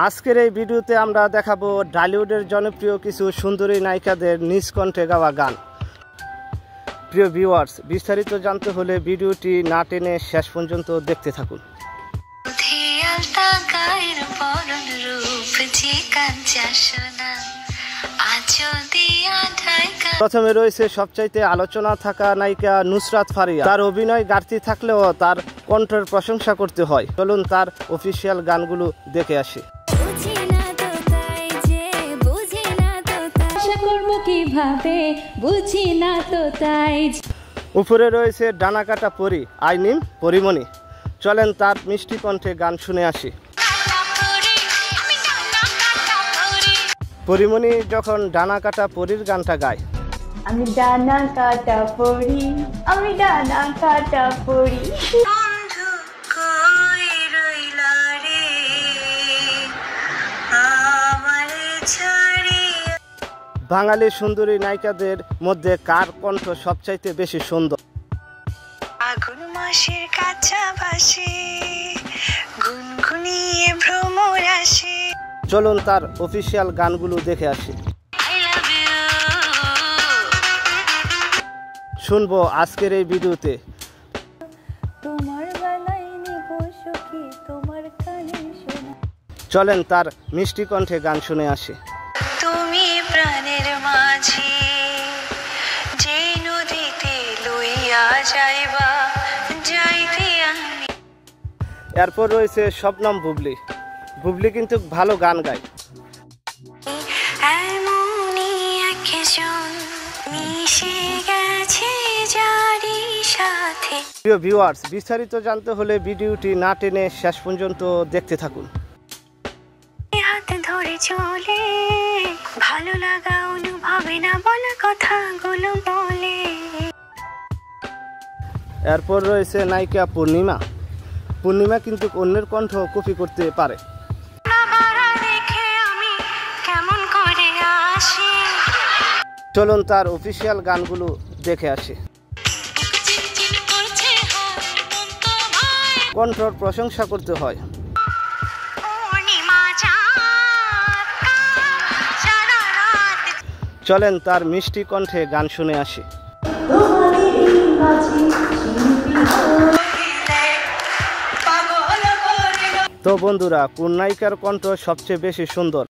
আজকের এই ভিডিওতে আমরা দেখাবো ঢালিউডের জনপ্রিয় কিছু সুন্দরী নায়িকাদের নিজ কণ্ঠে গাওয়া গান। প্রিয় ভিউয়ার্স, বিস্তারিত জানতে হলে ভিডিওটি না টেনে শেষ পর্যন্ত দেখতে থাকুন। প্রথমে রয়েছে সবচাইতে আলোচনা থাকা নায়িকা নুসরাত ফারিয়া। তার অভিনয় ঘাটতি থাকলেও তার কণ্ঠের প্রশংসা করতে হয়। চলুন তার অফিসিয়াল গানগুলো দেখে আসি। উপরে রয়েছে ডানা কাটা পরি, আই নিম পরিমণি। চলেন তার মিষ্টি কণ্ঠে গান শুনে আসি। পরিমণি যখন ডানা কাটা পরির গানটা গায়, আমি ডানা কাটা পরি, আমি ডানা কাটা পরি, বাঙালি সুন্দরী নায়িকাদের মধ্যে কার কণ্ঠ সবচাইতে বেশি সুন্দর? আগুন মাসের কাছাকাছি গুনগুনিয়ে ভ্রমর আসে। চলুন তার অফিসিয়াল গানগুলো দেখে আসি। শুনবো আজকের এই ভিডিওতে। তোমার বেলায় নিব সখী তোমার কানে শোনা। চলেন তার মিষ্টি কণ্ঠে গান শুনে আসি। তুমি প্রাণের মাঝি, যে নদীতে লইয়া যাইবা যাইতে আমি। এরপর রয়েছে শবনম বুবলি। বুবলি কিন্তু ভালো গান গায়। এমনই একজন মিশে গেছে যারি সাথে। প্রিয় ভিউয়ার্স, বিস্তারিত জানতে হলে ভিডিওটি না টেনে শেষ পর্যন্ত দেখতে থাকুন। হাত ধরে চলে ভালো লাগা অনুভবে না বলা কথাগুলো বলে। এরপর রয়েছে নায়িকা পূর্ণিমা। পূর্ণিমা কিন্তু অন্যের কণ্ঠ কপি করতে পারে। চলুন তার অফিসিয়াল গানগুলো দেখে আসি। কণ্ঠর প্রশংসা করতে হয়। চলেন তার মিষ্টি কণ্ঠে গান শুনে আসি। তো বন্ধুরা, কোন নায়িকার কণ্ঠ সবচেয়ে বেশি সুন্দর?